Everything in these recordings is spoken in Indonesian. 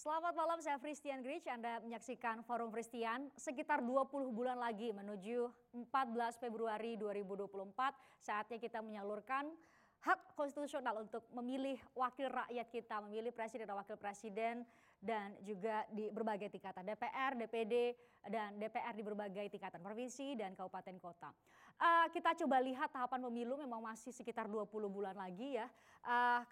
Selamat malam, saya Fristian Grich. Anda menyaksikan Forum Fristian. Sekitar 20 bulan lagi menuju 14 Februari 2024, saatnya kita menyalurkan hak konstitusional untuk memilih wakil rakyat kita, memilih presiden dan wakil presiden, dan juga di berbagai tingkatan DPR, DPD, dan DPR di berbagai tingkatan provinsi dan kabupaten kota. Kita coba lihat tahapan pemilu memang masih sekitar 20 bulan lagi ya.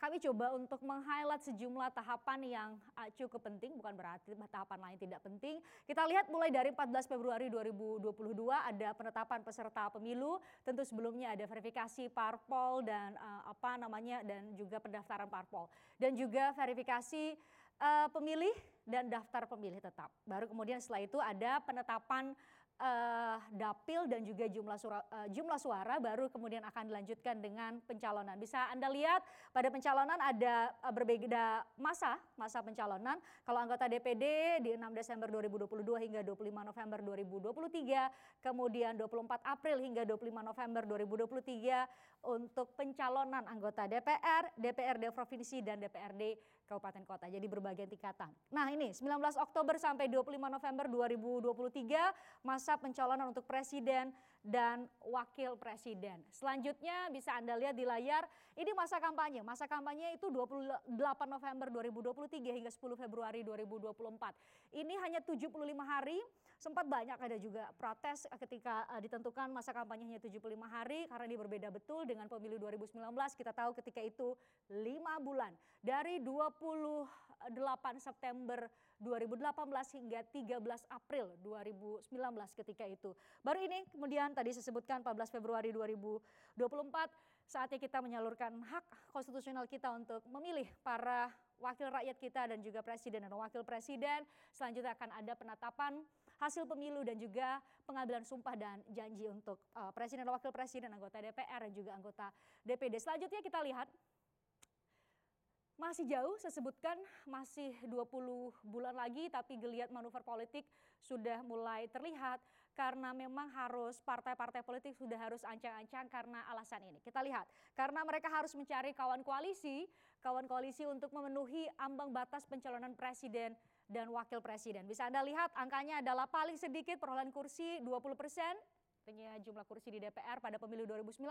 Kami coba untuk meng-highlight sejumlah tahapan yang cukup penting, bukan berarti tahapan lain tidak penting. Kita lihat mulai dari 14 Februari 2022 ada penetapan peserta pemilu, tentu sebelumnya ada verifikasi parpol dan dan juga pendaftaran parpol, dan juga verifikasi pemilih dan daftar pemilih tetap. Baru kemudian setelah itu ada penetapan dapil dan juga jumlah suara, baru kemudian akan dilanjutkan dengan pencalonan. Bisa Anda lihat pada pencalonan ada berbeda masa pencalonan. Kalau anggota DPD di 6 Desember 2022 hingga 25 November 2023, kemudian 24 April hingga 25 November 2023 untuk pencalonan anggota DPR, DPRD provinsi dan DPRD kabupaten kota. Jadi berbagai tingkatan. Nah, ini 19 Oktober sampai 25 November 2023 masa pencalonan untuk presiden dan wakil presiden. Selanjutnya bisa Anda lihat di layar, ini masa kampanye. Masa kampanye itu 28 November 2023 hingga 10 Februari 2024. Ini hanya 75 hari, sempat banyak ada juga protes ketika ditentukan masa kampanyenya 75 hari karena ini berbeda betul dengan pemilu 2019. Kita tahu ketika itu 5 bulan dari 28 September 2018 hingga 13 April 2019 ketika itu. Baru ini kemudian tadi saya sebutkan 14 Februari 2024 saatnya kita menyalurkan hak konstitusional kita untuk memilih para wakil rakyat kita dan juga presiden dan wakil presiden. Selanjutnya akan ada penetapan hasil pemilu dan juga pengambilan sumpah dan janji untuk presiden dan wakil presiden, anggota DPR dan juga anggota DPD. Selanjutnya kita lihat masih jauh, saya sebutkan masih 20 bulan lagi, tapi geliat manuver politik sudah mulai terlihat karena memang harus partai-partai politik sudah harus ancang-ancang karena alasan ini. Kita lihat, karena mereka harus mencari kawan koalisi untuk memenuhi ambang batas pencalonan presiden dan wakil presiden. Bisa Anda lihat angkanya adalah paling sedikit perolehan kursi 20%. Jumlah kursi di DPR pada pemilu 2019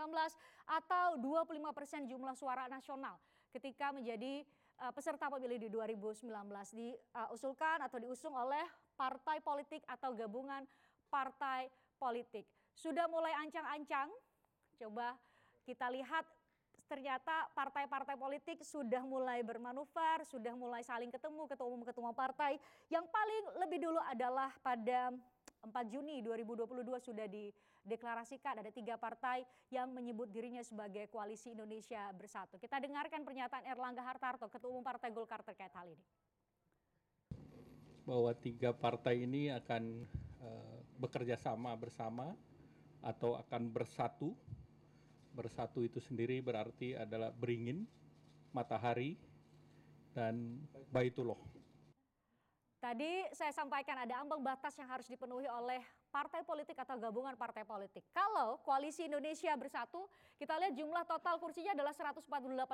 atau 25% jumlah suara nasional ketika menjadi peserta pemilu di 2019 diusulkan atau diusung oleh partai politik atau gabungan partai politik. Sudah mulai ancang-ancang, coba kita lihat ternyata partai-partai politik sudah mulai bermanuver, sudah mulai saling ketemu ketua umum partai. Yang paling lebih dulu adalah pada 4 Juni 2022 sudah dideklarasikan ada 3 partai yang menyebut dirinya sebagai Koalisi Indonesia Bersatu. Kita dengarkan pernyataan Erlangga Hartarto, Ketua Umum Partai Golkar terkait hal ini. Bahwa 3 partai ini akan bekerja sama bersama atau akan bersatu. Bersatu itu sendiri berarti adalah beringin, matahari, dan Baitullah. Tadi saya sampaikan ada ambang batas yang harus dipenuhi oleh partai politik atau gabungan partai politik. Kalau Koalisi Indonesia Bersatu, kita lihat jumlah total kursinya adalah 148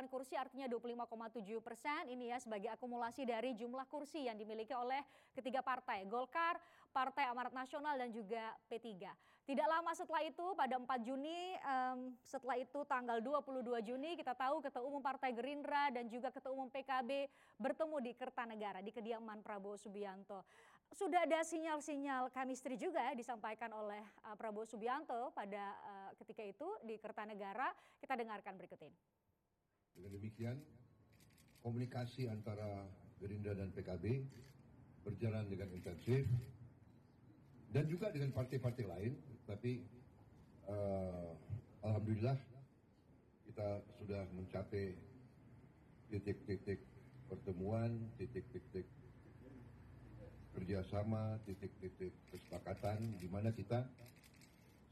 kursi, artinya 25,7%. Ini ya sebagai akumulasi dari jumlah kursi yang dimiliki oleh ketiga partai, Golkar, Partai Amanat Nasional, dan juga P3. Tidak lama setelah itu, pada 4 Juni, setelah itu tanggal 22 Juni, kita tahu Ketua Umum Partai Gerindra dan juga Ketua Umum PKB bertemu di Kertanegara, di kediaman Prabowo Subianto. Sudah ada sinyal-sinyal chemistry juga disampaikan oleh Prabowo Subianto pada ketika itu di Kertanegara. Kita dengarkan berikut ini. Dengan demikian, komunikasi antara Gerindra dan PKB berjalan dengan intensif dan juga dengan partai-partai lain. Tapi alhamdulillah kita sudah mencapai titik-titik pertemuan, titik-titik kerjasama, titik-titik kesepakatan di mana kita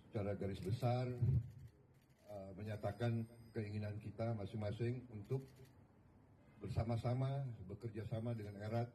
secara garis besar menyatakan keinginan kita masing-masing untuk bersama-sama bekerja sama dengan erat.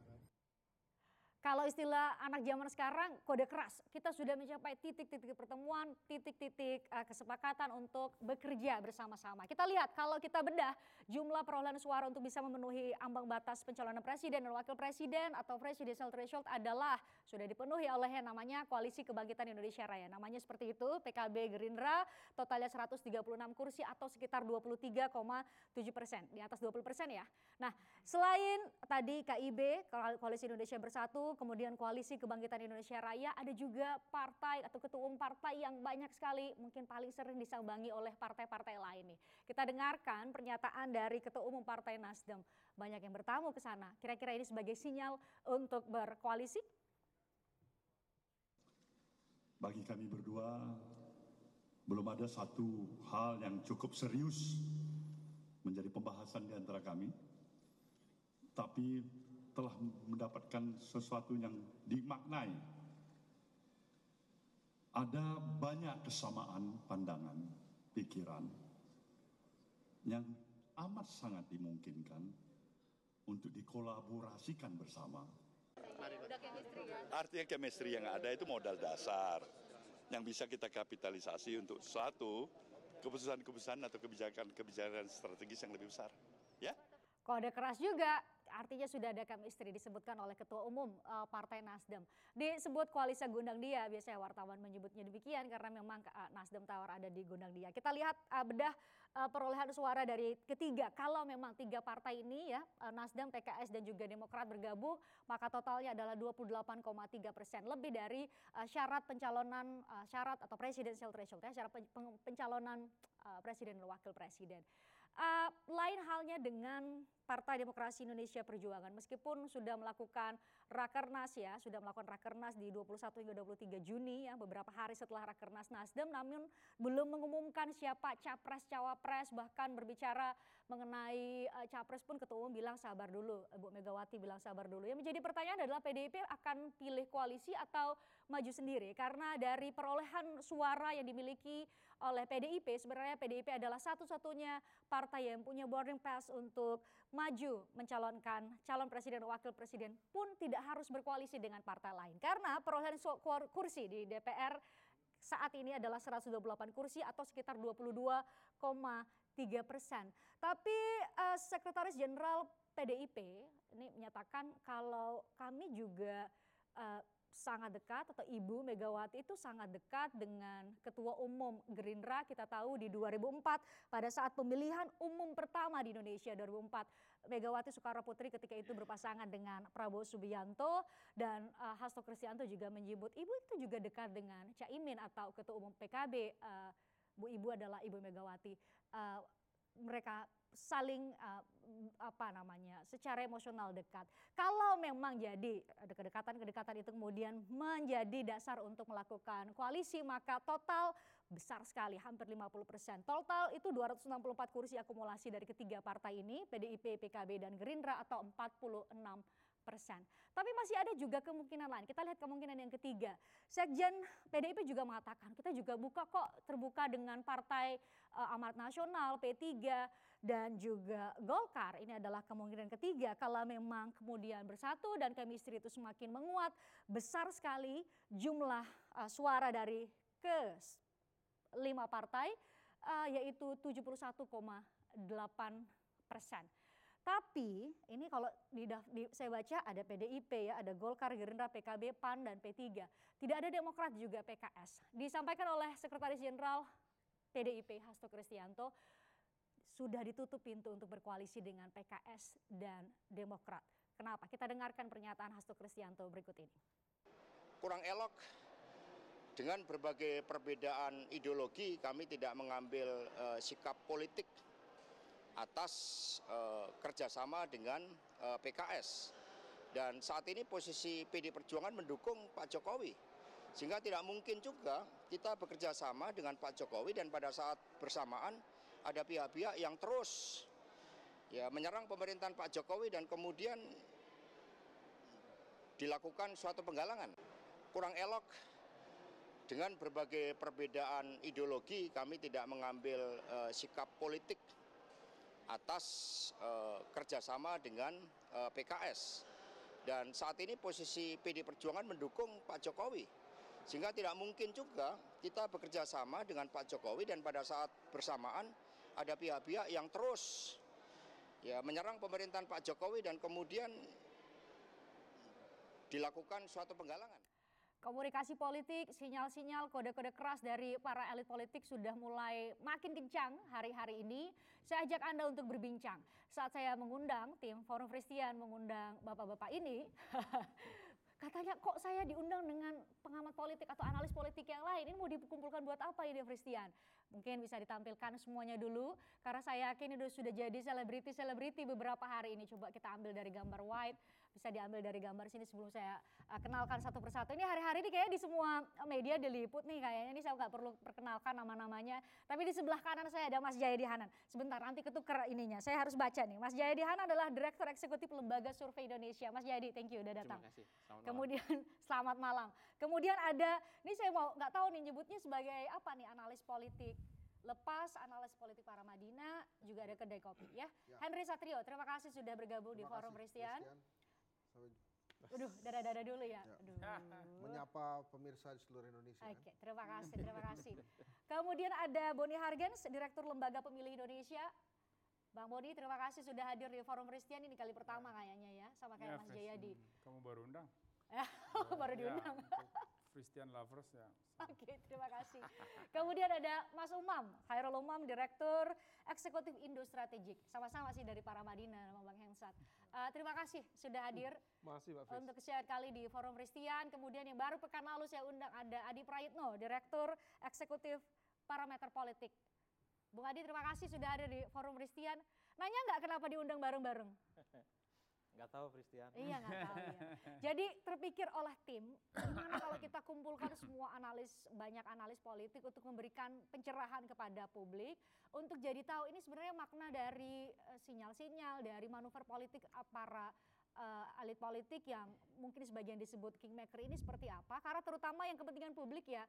Kalau istilah anak zaman sekarang, kode keras. Kita sudah mencapai titik-titik pertemuan, titik-titik kesepakatan untuk bekerja bersama-sama. Kita lihat kalau kita bedah jumlah perolehan suara untuk bisa memenuhi ambang batas pencalonan presiden dan wakil presiden atau presidential threshold adalah sudah dipenuhi oleh yang namanya Koalisi Kebangkitan Indonesia Raya. Namanya seperti itu, PKB Gerindra, totalnya 136 kursi atau sekitar 23,7%, di atas 20% ya. Nah, selain tadi KIB, Koalisi Indonesia Bersatu, kemudian Koalisi Kebangkitan Indonesia Raya, ada juga partai atau ketua umum partai yang banyak sekali mungkin paling sering disambangi oleh partai-partai lain nih. Kita dengarkan pernyataan dari ketua umum Partai Nasdem. Banyak yang bertamu ke sana. Kira-kira ini sebagai sinyal untuk berkoalisi? Bagi kami berdua, belum ada satu hal yang cukup serius menjadi pembahasan di antara kami. Tapi telah mendapatkan sesuatu yang dimaknai. Ada banyak kesamaan pandangan, pikiran yang amat sangat dimungkinkan untuk dikolaborasikan bersama. Artinya chemistry yang ada itu modal dasar yang bisa kita kapitalisasi untuk suatu keputusan-keputusan atau kebijakan-kebijakan strategis yang lebih besar. Ya. Kode keras juga, artinya sudah ada chemistry disebutkan oleh Ketua Umum Partai Nasdem. Disebut koalisi Gondang Dia, biasanya wartawan menyebutnya demikian karena memang Nasdem Tower ada di Gondang Dia. Kita lihat bedah perolehan suara dari ketiga. Kalau memang tiga partai ini ya, Nasdem, PKS dan juga Demokrat bergabung, maka totalnya adalah 28,3%. Lebih dari syarat pencalonan, syarat atau presidential threshold ya, syarat pencalonan presiden dan wakil presiden. Lain halnya dengan Partai Demokrasi Indonesia Perjuangan, meskipun sudah melakukan Rakernas ya, sudah melakukan Rakernas di 21 hingga 23 Juni ya, beberapa hari setelah Rakernas Nasdem, namun belum mengumumkan siapa capres cawapres, bahkan berbicara mengenai capres pun Ketua Umum bilang sabar dulu, Bu Megawati bilang sabar dulu. Yang menjadi pertanyaan adalah PDIP akan pilih koalisi atau maju sendiri, karena dari perolehan suara yang dimiliki oleh PDIP, sebenarnya PDIP adalah satu-satunya partai yang punya boarding pass untuk maju mencalonkan calon presiden dan wakil presiden pun tidak harus berkoalisi dengan partai lain. Karena perolehan kursi di DPR saat ini adalah 128 kursi atau sekitar 22,3%. Tapi Sekretaris Jenderal PDIP ini menyatakan kalau kami juga sangat dekat atau Ibu Megawati itu sangat dekat dengan Ketua Umum Gerindra. Kita tahu di 2004 pada saat pemilihan umum pertama di Indonesia 2004, Megawati Soekarno Putri ketika itu berpasangan dengan Prabowo Subianto dan Hasto Kristianto juga menyebut Ibu itu juga dekat dengan Caimin atau Ketua Umum PKB. Bu Ibu adalah Ibu Megawati. Mereka saling secara emosional dekat. Kalau memang jadi kedekatan itu kemudian menjadi dasar untuk melakukan koalisi, maka total besar sekali, hampir 50%. Total itu 264 kursi akumulasi dari ketiga partai ini, PDIP, PKB dan Gerindra atau 46%. Tapi masih ada juga kemungkinan lain. Kita lihat kemungkinan yang ketiga. Sekjen PDIP juga mengatakan kita juga terbuka dengan Partai Amanat Nasional, P3 dan juga Golkar. Ini adalah kemungkinan ketiga. Kalau memang kemudian bersatu dan chemistry itu semakin menguat, besar sekali jumlah suara dari ke-5 partai yaitu 71,8%. Tapi ini kalau saya baca ada PDIP ya, ada Golkar, Gerindra, PKB, PAN dan P3. Tidak ada Demokrat juga PKS. Disampaikan oleh Sekretaris Jenderal PDIP Hasto Kristianto sudah ditutup pintu untuk berkoalisi dengan PKS dan Demokrat. Kenapa? Kita dengarkan pernyataan Hasto Kristianto berikut ini. Kurang elok dengan berbagai perbedaan ideologi kami tidak mengambil sikap politik atas kerjasama dengan PKS. Dan saat ini posisi PD Perjuangan mendukung Pak Jokowi. Sehingga tidak mungkin juga kita bekerja sama dengan Pak Jokowi dan pada saat bersamaan ada pihak-pihak yang terus menyerang pemerintahan Pak Jokowi dan kemudian dilakukan suatu penggalangan. Kurang elok dengan berbagai perbedaan ideologi kami tidak mengambil sikap politik atas kerjasama dengan PKS. Dan saat ini posisi PD Perjuangan mendukung Pak Jokowi. Sehingga tidak mungkin juga kita bekerja sama dengan Pak Jokowi dan pada saat bersamaan ada pihak-pihak yang terus ya menyerang pemerintahan Pak Jokowi dan kemudian dilakukan suatu penggalangan. Komunikasi politik, sinyal-sinyal, kode-kode keras dari para elit politik sudah mulai makin kencang hari-hari ini. Saya ajak Anda untuk berbincang. Saat saya mengundang tim Forum Christian, mengundang bapak-bapak ini, katanya kok saya diundang dengan pengamat politik atau analis politik yang lain. Ini mau dikumpulkan buat apa ini Christian? Mungkin bisa ditampilkan semuanya dulu. Karena saya yakin itu sudah jadi selebriti-selebriti beberapa hari ini. Coba kita ambil dari gambar white. Bisa diambil dari gambar sini sebelum saya kenalkan satu persatu. Ini hari-hari ini kayaknya di semua media diliput nih kayaknya. Ini saya nggak perlu perkenalkan nama-namanya. Tapi di sebelah kanan saya ada Mas Jayadi Hanan. Sebentar nanti ketuker ininya. Saya harus baca nih. Mas Jayadi Hanan adalah Direktur Eksekutif Lembaga Survei Indonesia. Mas Jayadi, thank you udah datang. Terima kasih. Kemudian selamat malam. Kemudian ada, ini saya mau nggak tahu nih nyebutnya sebagai apa nih analis politik. Lepas analis politik Paramadina, juga ada kedai kopi ya. Henry Satrio, terima kasih sudah bergabung di Forum Christian. Aduh, dada-dada dulu ya. Aduh. Menyapa pemirsa di seluruh Indonesia. Oke, terima kasih, terima kasih. Kemudian ada Boni Hargens, Direktur Lembaga Pemilih Indonesia. Bang Boni, terima kasih sudah hadir di Forum Christian ini kali pertama kayaknya ya, sama kayak Mas Jayadi. Kamu baru undang? Baru diundang. Christian lovers ya. Oke, terima kasih. Kemudian ada Mas Umam, Khairul Umam, Direktur Eksekutif Indo Strategik. Sama-sama sih dari Paramadina sama Bang Hensat. Terima kasih sudah hadir. Makasih Mbak Fris. Untuk share kali di Forum Christian. Kemudian yang baru pekan lalu saya undang ada Adi Prayitno, Direktur Eksekutif Parameter Politik. Bung Adi, terima kasih sudah ada di Forum Christian. Nanya nggak kenapa diundang bareng-bareng? Nggak tahu Christian. Iya nggak tahu ya. Jadi terpikir oleh tim, gimana kalau kita kumpulkan semua banyak analis politik untuk memberikan pencerahan kepada publik, untuk jadi tahu ini sebenarnya makna dari sinyal-sinyal, dari manuver politik para elit politik yang mungkin sebagian disebut kingmaker ini seperti apa. Karena terutama yang kepentingan publik ya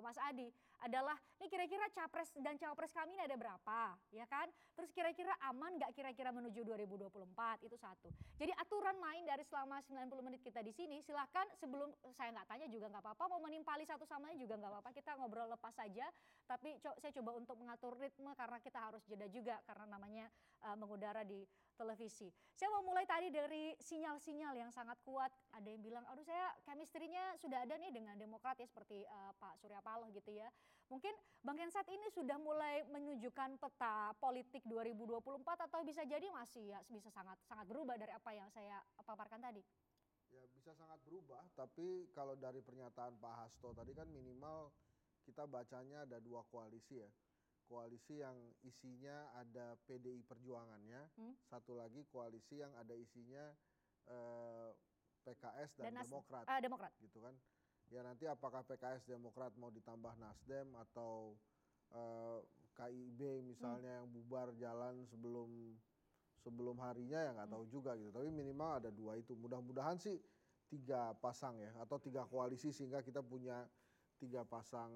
Mas Adi adalah ini kira-kira capres dan cawapres kami ini ada berapa ya kan. Terus kira-kira aman nggak kira-kira menuju 2024 itu satu. Jadi aturan main dari selama 90 menit kita di sini silahkan sebelum saya nggak tanya juga nggak apa-apa. Mau menimpali satu sama lain juga nggak apa-apa. Kita ngobrol lepas saja. Tapi saya coba untuk mengatur ritme karena kita harus jeda juga karena namanya mengudara di televisi. Saya mau mulai tadi dari sinyal-sinyal yang sangat kuat. Ada yang bilang, aduh saya chemistry-nya sudah ada nih dengan Demokrat ya seperti Pak Surya Paloh gitu ya. Mungkin Bang Hensat ini sudah mulai menunjukkan peta politik 2024 atau bisa jadi masih ya bisa sangat berubah dari apa yang saya paparkan tadi? Ya bisa sangat berubah, tapi kalau dari pernyataan Pak Hasto tadi kan minimal kita bacanya ada dua koalisi ya. Koalisi yang isinya ada PDI Perjuangannya, satu lagi koalisi yang ada isinya PKS dan Demokrat. Demokrat. Gitu kan. Ya nanti apakah PKS Demokrat mau ditambah Nasdem atau KIB misalnya yang bubar jalan sebelum harinya ya nggak tahu juga gitu. Tapi minimal ada dua itu. Mudah-mudahan sih 3 pasang ya atau 3 koalisi sehingga kita punya 3 pasang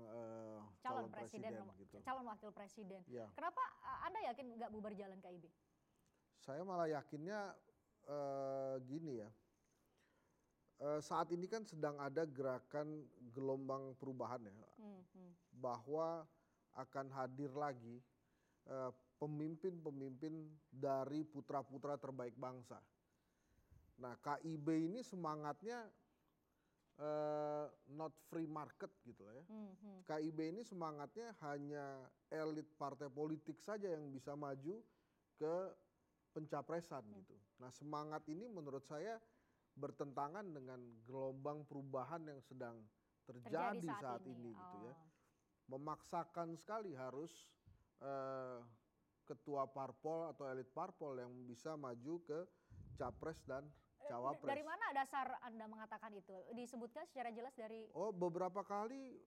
calon presiden gitu. Calon wakil presiden. Ya. Kenapa Anda yakin nggak bubar jalan KIB? Saya malah yakinnya gini ya. Saat ini kan sedang ada gerakan gelombang perubahan ya. Bahwa akan hadir lagi pemimpin-pemimpin dari putra-putra terbaik bangsa. Nah KIB ini semangatnya not free market gitu lah ya. KIB ini semangatnya hanya elit partai politik saja yang bisa maju ke pencapresan gitu. Nah semangat ini menurut saya bertentangan dengan gelombang perubahan yang sedang terjadi saat ini gitu ya. Memaksakan sekali harus ketua parpol atau elit parpol yang bisa maju ke capres dan cawapres. Dari mana dasar Anda mengatakan itu? Disebutkan secara jelas dari... Oh beberapa kali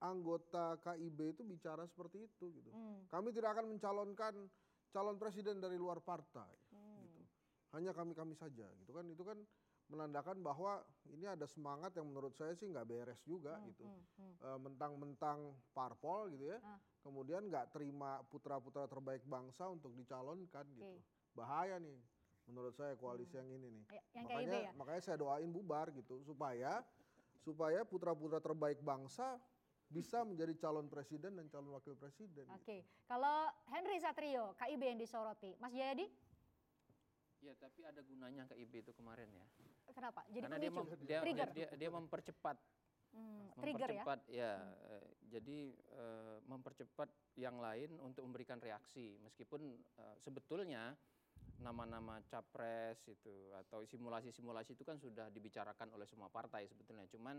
anggota KIB itu bicara seperti itu gitu. Kami tidak akan mencalonkan calon presiden dari luar partai gitu. Hanya kami saja gitu kan. Itu kan menandakan bahwa ini ada semangat yang menurut saya sih nggak beres juga gitu. Mentang-mentang parpol gitu ya. Kemudian nggak terima putra-putra terbaik bangsa untuk dicalonkan gitu. Bahaya nih. menurut saya koalisi yang ini nih. Yang KIB ya? Makanya saya doain bubar gitu supaya putra-putra terbaik bangsa bisa menjadi calon presiden dan calon wakil presiden. Oke, kalau Henry Satrio, KIB yang disoroti, Mas Jayadi? Ya, tapi ada gunanya KIB itu kemarin ya. Kenapa? Jadi Karena pemicu, trigger. dia mempercepat. Trigger ya? Jadi mempercepat yang lain untuk memberikan reaksi. Meskipun sebetulnya nama-nama capres itu atau simulasi-simulasi itu kan sudah dibicarakan oleh semua partai sebetulnya. Cuman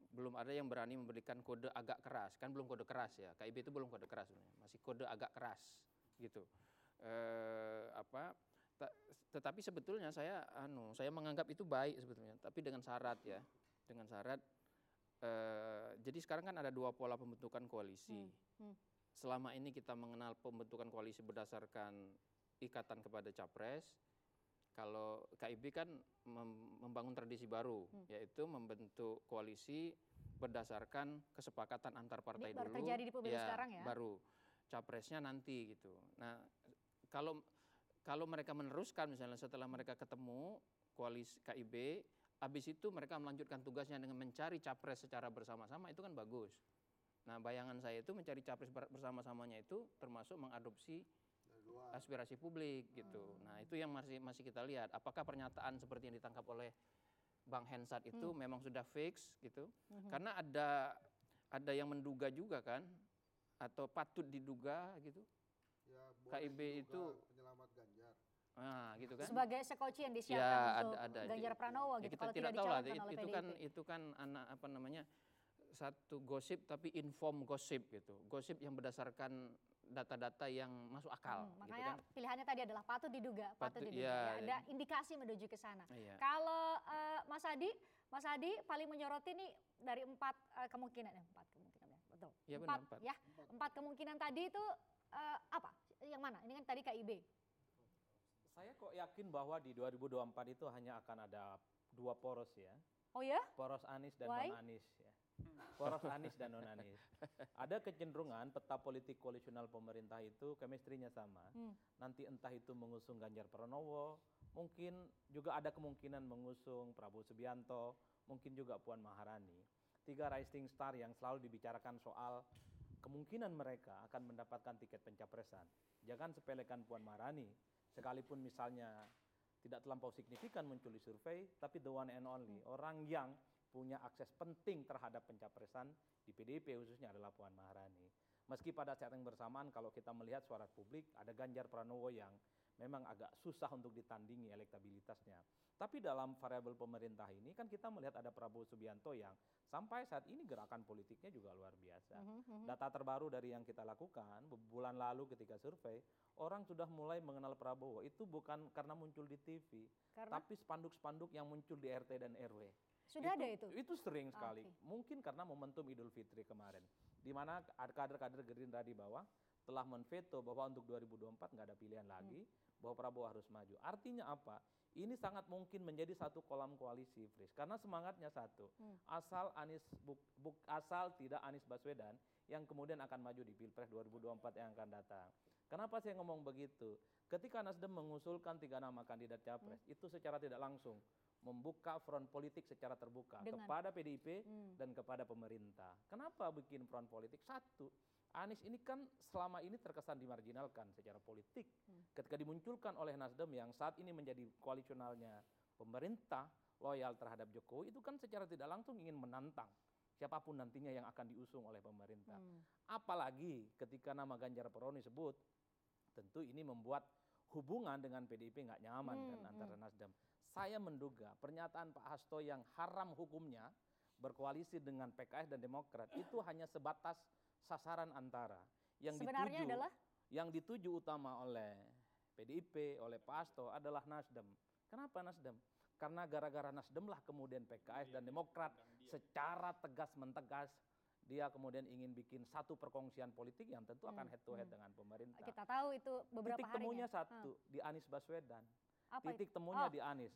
belum ada yang berani memberikan kode agak keras. Kan belum kode keras ya. KIB itu belum kode keras sebenarnya. Masih kode agak keras gitu. Tetapi sebetulnya saya menganggap itu baik sebetulnya. Tapi dengan syarat ya. Dengan syarat jadi sekarang kan ada dua pola pembentukan koalisi. Selama ini kita mengenal pembentukan koalisi berdasarkan ikatan kepada capres. Kalau KIB kan membangun tradisi baru, yaitu membentuk koalisi berdasarkan kesepakatan antar partai dulu. Baru terjadi di pemilu sekarang ya? Baru capresnya nanti gitu. Nah, kalau mereka meneruskan misalnya setelah mereka ketemu koalisi KIB, habis itu mereka melanjutkan tugasnya dengan mencari capres secara bersama-sama, itu kan bagus. Nah, bayangan saya itu mencari capres bersama-samanya itu termasuk mengadopsi aspirasi publik gitu. Nah, itu yang masih kita lihat. Apakah pernyataan seperti yang ditangkap oleh Bang Hensat itu memang sudah fix gitu? Karena ada yang menduga juga kan, atau patut diduga gitu. Ya, KIB itu penyelamat Ganjar. Nah, gitu kan? Sebagai sekoci yang disiapkan Ya, untuk ada. Ganjar Pranowo Ya, gitu. kita Kalau tidak tidak tahu lah. dicalonkan oleh PDIP. Itu kan satu gosip tapi inform gosip gitu. Gosip yang berdasarkan data-data yang masuk akal. Makanya gitu kan? pilihannya tadi adalah patut diduga. Ya, ada indikasi menuju ke sana. Iya. Kalau Mas Adi paling menyoroti nih dari empat kemungkinan ya, betul. Ya, empat benar, ya, empat kemungkinan tadi itu apa? Yang mana? Ini kan tadi KIB. Saya kok yakin bahwa di 2024 itu hanya akan ada dua poros ya. Oh ya? Poros Anies dan Why? non-Anies ya. Poros Anies dan non-Anies. Ada kecenderungan peta politik koalisional pemerintah itu chemistry-nya sama. Nanti entah itu mengusung Ganjar Pranowo, mungkin juga ada kemungkinan mengusung Prabowo Subianto, mungkin juga Puan Maharani. 3 rising star yang selalu dibicarakan soal kemungkinan mereka akan mendapatkan tiket pencapresan. Jangan sepelekan Puan Maharani, sekalipun misalnya tidak terlampau signifikan muncul di survei, tapi the one and only, orang yang punya akses penting terhadap pencapresan di PDIP khususnya adalah Puan Maharani. Meski pada saat yang bersamaan kalau kita melihat suara publik, ada Ganjar Pranowo yang memang agak susah untuk ditandingi elektabilitasnya. Tapi dalam variabel pemerintah ini kan kita melihat ada Prabowo Subianto yang sampai saat ini gerakan politiknya juga luar biasa. Data terbaru dari yang kita lakukan bulan lalu ketika survei, orang sudah mulai mengenal Prabowo itu bukan karena muncul di TV, tapi spanduk-spanduk yang muncul di RT dan RW. Sudah ada itu? Itu sering sekali. Mungkin karena momentum Idul Fitri kemarin, di mana kader-kader Gerindra di bawah telah menveto bahwa untuk 2024 nggak ada pilihan lagi, bahwa Prabowo harus maju. Artinya apa? Ini sangat mungkin menjadi satu kolam koalisi, Fris. Karena semangatnya satu, asal tidak Anies Baswedan yang kemudian akan maju di Pilpres 2024 yang akan datang. Kenapa saya ngomong begitu? Ketika Nasdem mengusulkan 3 nama kandidat capres, itu secara tidak langsung membuka front politik secara terbuka kepada PDIP dan kepada pemerintah. Kenapa bikin front politik? Satu, Anies ini kan selama ini terkesan dimarginalkan secara politik. Ketika dimunculkan oleh Nasdem yang saat ini menjadi koalisionalnya pemerintah, loyal terhadap Jokowi, itu kan secara tidak langsung ingin menantang siapapun nantinya yang akan diusung oleh pemerintah. Apalagi ketika nama Ganjar Pranowo disebut, tentu ini membuat hubungan dengan PDIP nggak nyaman kan antara Nasdem. Saya menduga pernyataan Pak Hasto yang haram hukumnya berkoalisi dengan PKS dan Demokrat itu hanya sebatas sasaran antara yang dituju utama oleh PDIP, oleh Pak Hasto adalah Nasdem. Kenapa Nasdem? Karena gara-gara Nasdem lah kemudian PKS dan Demokrat secara tegas mentegas dia kemudian ingin bikin satu perkongsian politik yang tentu akan head to head dengan pemerintah. Kita tahu itu beberapa titik temunya satu di Anies Baswedan. Apa titik temunya di Anies.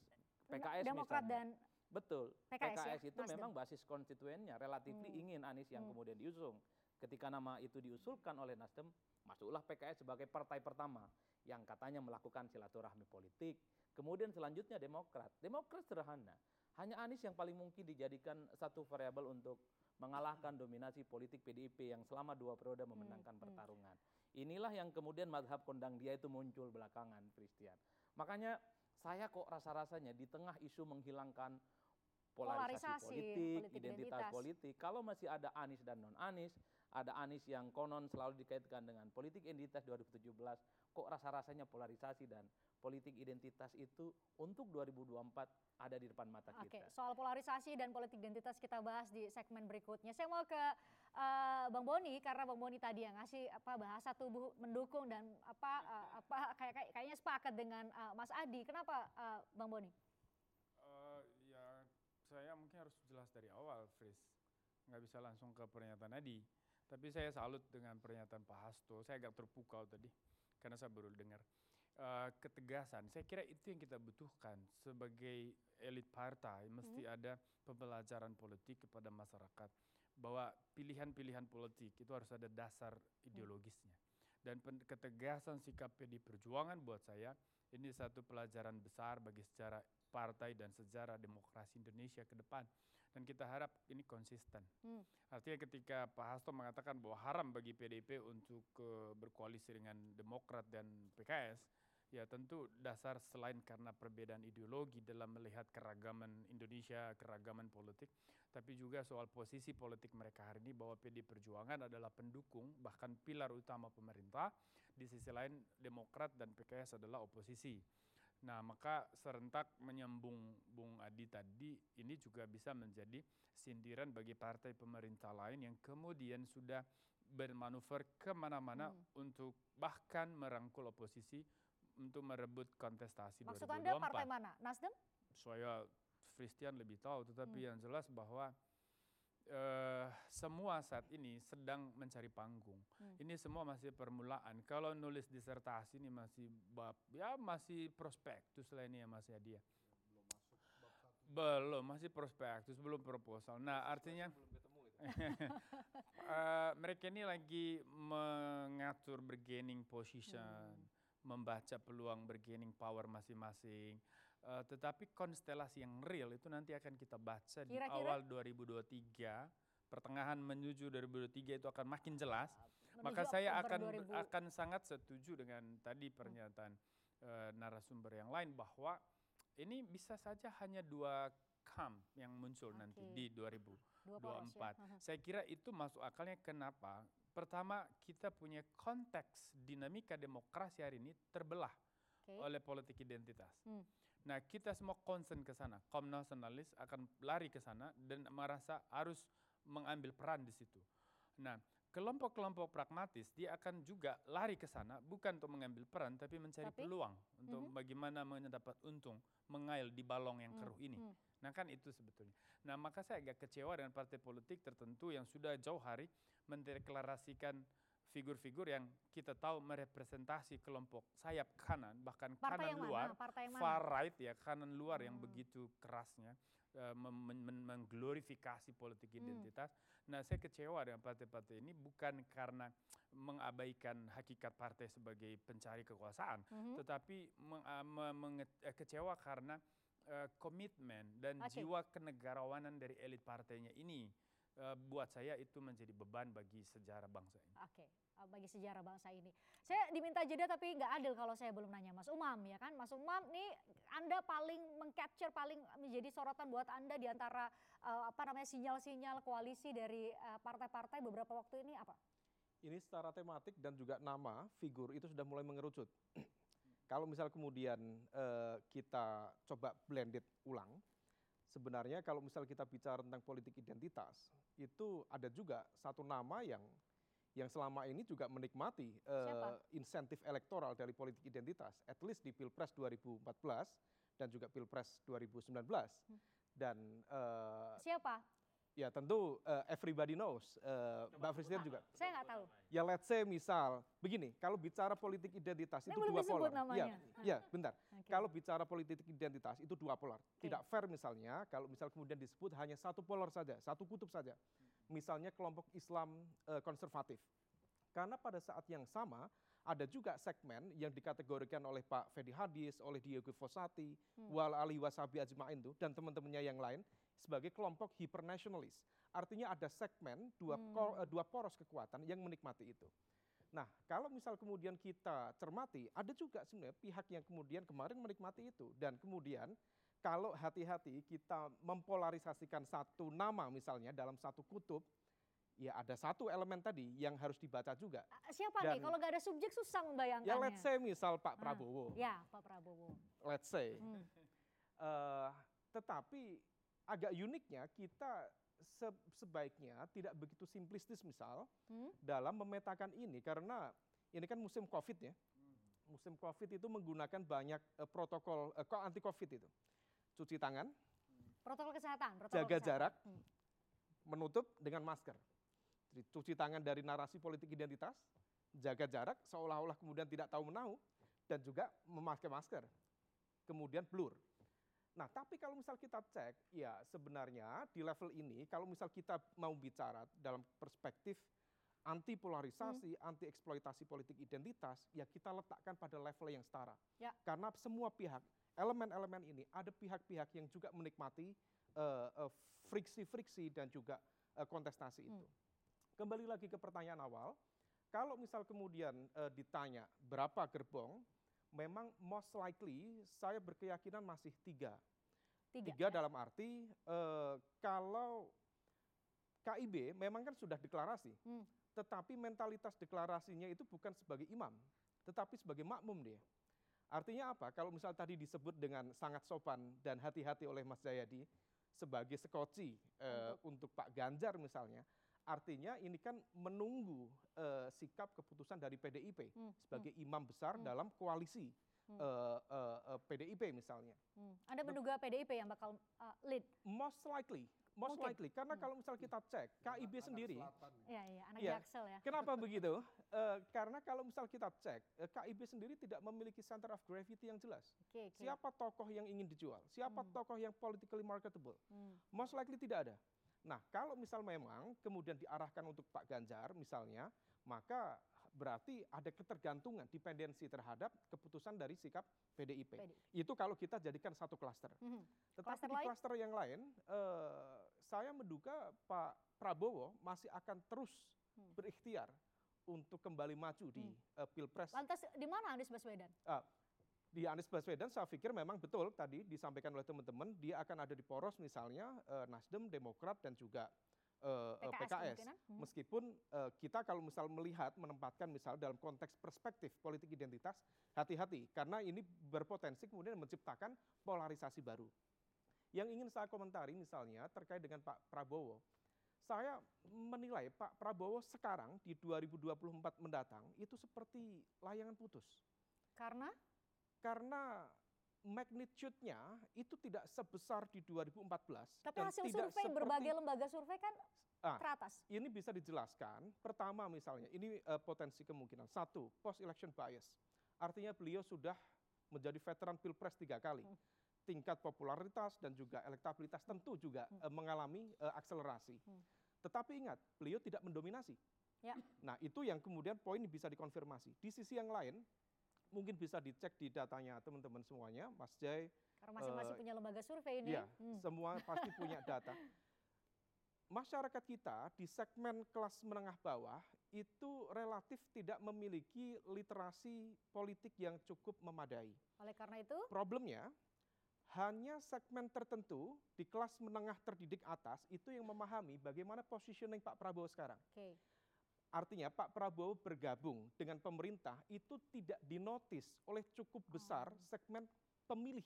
PKS Demokrat misalnya. Dan betul. PKS itu Nasdem. memang basis konstituennya relatif ingin Anies yang kemudian diusung. Ketika nama itu diusulkan oleh Nasdem, masuklah PKS sebagai partai pertama yang katanya melakukan silaturahmi politik, Kemudian selanjutnya Demokrat. Demokrat sederhana. Hanya Anies yang paling mungkin dijadikan satu variabel untuk mengalahkan dominasi politik PDIP yang selama 2 periode memenangkan pertarungan. Inilah yang kemudian mazhab kondang dia itu muncul belakangan, Christian. Makanya saya kok rasa-rasanya di tengah isu menghilangkan polarisasi politik, identitas politik, kalau masih ada Anies dan non-Anies, ada Anies yang konon selalu dikaitkan dengan politik identitas 2017, kok rasa-rasanya polarisasi dan politik identitas itu untuk 2024 ada di depan mata kita. Oke, soal polarisasi dan politik identitas kita bahas di segmen berikutnya. Saya mau ke Bang Boni, karena Bang Boni tadi yang ngasih bahasa tubuh mendukung dan kayaknya sepakat dengan Mas Adi. Kenapa Bang Boni? Ya saya mungkin harus jelas dari awal, Fris. Nggak bisa langsung ke pernyataan Adi. Tapi saya salut dengan pernyataan Pak Hasto. Saya agak terpukau tadi karena saya baru dengar. Ketegasan, saya kira itu yang kita butuhkan sebagai elit partai. Mesti ada pembelajaran politik kepada masyarakat bahwa pilihan-pilihan politik itu harus ada dasar ideologisnya. Dan ketegasan sikap PD Perjuangan buat saya ini satu pelajaran besar bagi sejarah partai dan sejarah demokrasi Indonesia ke depan. Dan kita harap ini konsisten. Artinya ketika Pak Hasto mengatakan bahwa haram bagi PDIP untuk berkoalisi dengan Demokrat dan PKS, ya tentu dasar selain karena perbedaan ideologi dalam melihat keragaman Indonesia, keragaman politik, tapi juga soal posisi politik mereka hari ini bahwa PD Perjuangan adalah pendukung, bahkan pilar utama pemerintah, di sisi lain Demokrat dan PKS adalah oposisi. Nah, maka serentak menyambung Bung Adi tadi, ini juga bisa menjadi sindiran bagi partai pemerintah lain yang kemudian sudah bermanuver kemana-mana untuk bahkan merangkul oposisi untuk merebut kontestasi 2024. Maksud Anda partai mana? Nasdem? Saya Christian lebih tahu, tetapi yang jelas bahwa semua saat ini sedang mencari panggung. Ini semua masih permulaan. Kalau nulis disertasi ini masih masih prospektus lah ini ya Mas Yadi ya. Belum, masih prospektus, belum proposal. Nah artinya mereka ini lagi mengatur bargaining position, membaca peluang bargaining power masing-masing. Tetapi konstelasi yang real itu nanti akan kita baca di awal 2023, pertengahan menuju 2023 itu akan makin jelas. Maka saya akan sangat setuju dengan tadi pernyataan narasumber yang lain bahwa ini bisa saja hanya 2 camp yang muncul nanti di 2024. Saya kira itu masuk akalnya. Kenapa? Pertama, kita punya konteks dinamika demokrasi hari ini terbelah oleh politik identitas. Nah, kita semua concern ke sana. Kaum nasionalis akan lari ke sana dan merasa harus mengambil peran di situ. Nah, kelompok-kelompok pragmatis dia akan juga lari ke sana bukan untuk mengambil peran tapi mencari peluang untuk bagaimana mendapat untung mengail di balong yang keruh ini. Nah, kan itu sebetulnya. Nah, maka saya agak kecewa dengan partai politik tertentu yang sudah jauh hari mendeklarasikan figur-figur yang kita tahu merepresentasi kelompok sayap kanan, bahkan kanan luar, far right ya, kanan luar yang begitu kerasnya mengglorifikasi politik identitas. Nah, saya kecewa dengan partai-partai ini bukan karena mengabaikan hakikat partai sebagai pencari kekuasaan, tetapi kecewa karena komitmen dan jiwa kenegarawanan dari elit partainya ini. Buat saya itu menjadi beban bagi sejarah bangsa ini. Oke, bagi sejarah bangsa ini. Saya diminta jeda tapi nggak adil kalau saya belum nanya Mas Umam ya kan. Mas Umam nih Anda paling meng-capture, paling menjadi sorotan buat Anda di antara sinyal-sinyal koalisi dari partai-partai beberapa waktu ini apa? Ini secara tematik dan juga nama, figur itu sudah mulai mengerucut. Kalau misal kemudian kita coba blended ulang, sebenarnya kalau misal kita bicara tentang politik identitas, itu ada juga satu nama yang selama ini juga menikmati insentif elektoral dari politik identitas, at least di Pilpres 2014 dan juga Pilpres 2019. Dan siapa? Ya tentu everybody knows, Mbak Christian juga. Saya nggak tahu. Ya let's say misal, begini, kalau bicara politik identitas itu dua polar. Iya, bentar. Kalau bicara politik identitas itu dua polar. Tidak fair misalnya, kalau misal kemudian disebut hanya satu polar saja, satu kutub saja. Misalnya kelompok Islam konservatif. Karena pada saat yang sama Ada juga segmen yang dikategorikan oleh Pak Fedi Hadis, oleh Diego Fossati, Wal Ali Wasabi Ajmain tuh, dan teman-temannya yang lain sebagai kelompok hipernasionalis. Artinya ada segmen dua poros kekuatan yang menikmati itu. Nah, kalau misal kemudian kita cermati, ada juga sebenarnya pihak yang kemudian kemarin menikmati itu. Dan kemudian kalau hati-hati kita mempolarisasikan satu nama misalnya dalam satu kutub, ya ada satu elemen tadi yang harus dibaca juga. Siapa nih? Kalau nggak ada subjek susah membayangkannya. Ya let's say misal Pak Prabowo. Ya, Pak Prabowo. Let's say. Tetapi agak uniknya kita sebaiknya tidak begitu simplistis misal dalam memetakan ini, karena ini kan musim COVID ya. Musim COVID itu menggunakan banyak protokol anti COVID itu. Cuci tangan, protokol kesehatan, jaga jarak, menutup dengan masker. Jadi cuci tangan dari narasi politik identitas, jaga jarak seolah-olah kemudian tidak tahu menahu, dan juga memakai masker. Kemudian blur. Nah, tapi kalau misal kita cek, ya sebenarnya di level ini, kalau misal kita mau bicara dalam perspektif anti polarisasi, anti eksploitasi politik identitas, ya kita letakkan pada level yang setara. Ya. Karena semua pihak, elemen-elemen ini, ada pihak-pihak yang juga menikmati friksi-friksi dan juga kontestasi itu. Kembali lagi ke pertanyaan awal, kalau misal kemudian ditanya berapa gerbong, memang most likely saya berkeyakinan masih tiga ya? Dalam arti kalau KIB memang kan sudah deklarasi, tetapi mentalitas deklarasinya itu bukan sebagai imam, tetapi sebagai makmum dia. Artinya apa? Kalau misal tadi disebut dengan sangat sopan dan hati-hati oleh Mas Jayadi sebagai sekoci untuk Pak Ganjar misalnya, artinya ini kan menunggu sikap keputusan dari PDIP sebagai imam besar dalam koalisi PDIP misalnya. Anda menduga PDIP yang bakal lead? Most likely, karena kalau misal kita cek KIB sendiri, anak Jaksel ya. Kenapa begitu? Karena kalau misal kita cek KIB sendiri tidak memiliki center of gravity yang jelas. Siapa tokoh yang ingin dijual? Siapa tokoh yang politically marketable? Most likely tidak ada. Nah, kalau misal memang kemudian diarahkan untuk Pak Ganjar misalnya, maka berarti ada ketergantungan, dependensi terhadap keputusan dari sikap PDIP. Itu kalau kita jadikan satu klaster. Tetapi di klaster yang lain, saya menduga Pak Prabowo masih akan terus berikhtiar untuk kembali maju di Pilpres. Lantas di mana Anies Baswedan? Di Anies Baswedan saya pikir memang betul tadi disampaikan oleh teman-teman, dia akan ada di poros misalnya Nasdem, Demokrat, dan juga PKS. Meskipun kita kalau misal melihat, menempatkan misal dalam konteks perspektif politik identitas, hati-hati, karena ini berpotensi kemudian menciptakan polarisasi baru. Yang ingin saya komentari misalnya terkait dengan Pak Prabowo, saya menilai Pak Prabowo sekarang di 2024 mendatang itu seperti layangan putus. Karena magnitude-nya itu tidak sebesar di 2014. Tapi hasil survei, berbagai lembaga survei kan teratas. Ini bisa dijelaskan. Pertama misalnya, ini potensi kemungkinan. Satu, post-election bias. Artinya beliau sudah menjadi veteran Pilpres 3 kali. Tingkat popularitas dan juga elektabilitas tentu juga mengalami akselerasi. Tetapi ingat, beliau tidak mendominasi. Nah, itu yang kemudian poin bisa dikonfirmasi. Di sisi yang lain, mungkin bisa dicek di datanya teman-teman semuanya, Mas Jai. Karena masing-masing punya lembaga survei ini. Iya, semua pasti punya data. Masyarakat kita di segmen kelas menengah bawah itu relatif tidak memiliki literasi politik yang cukup memadai. Oleh karena itu? Problemnya, hanya segmen tertentu di kelas menengah terdidik atas itu yang memahami bagaimana positioning Pak Prabowo sekarang. Artinya Pak Prabowo bergabung dengan pemerintah itu tidak dinotis oleh cukup besar segmen pemilih.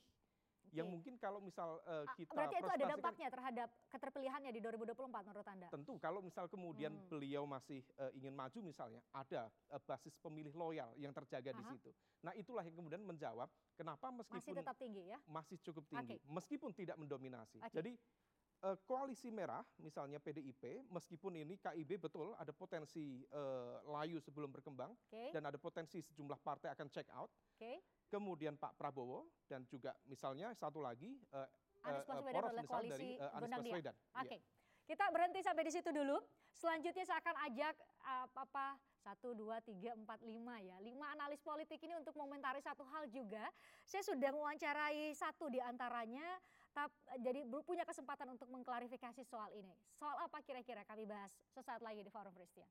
Yang mungkin kalau misal kita berarti itu ada dampaknya terhadap keterpilihannya di 2024 menurut Anda? Tentu, kalau misal kemudian beliau masih ingin maju misalnya, ada basis pemilih loyal yang terjaga di situ. Nah, itulah yang kemudian menjawab kenapa meskipun masih tetap tinggi ya? Masih cukup tinggi, meskipun tidak mendominasi. Jadi koalisi merah misalnya PDIP, meskipun ini KIB betul ada potensi layu sebelum berkembang, dan ada potensi sejumlah partai akan check out. Kemudian Pak Prabowo dan juga misalnya satu lagi Anies Baswedan poros oleh misalnya koalisi dari Anies Baswedan. Kita berhenti sampai di situ dulu. Selanjutnya saya akan ajak 1, 2, 3, 4, 5 ya. 5 analis politik ini untuk mengomentari satu hal juga. Saya sudah mewawancarai satu di antaranya, jadi punya kesempatan untuk mengklarifikasi soal ini. Soal apa kira-kira kami bahas sesaat lagi di Forum Christian.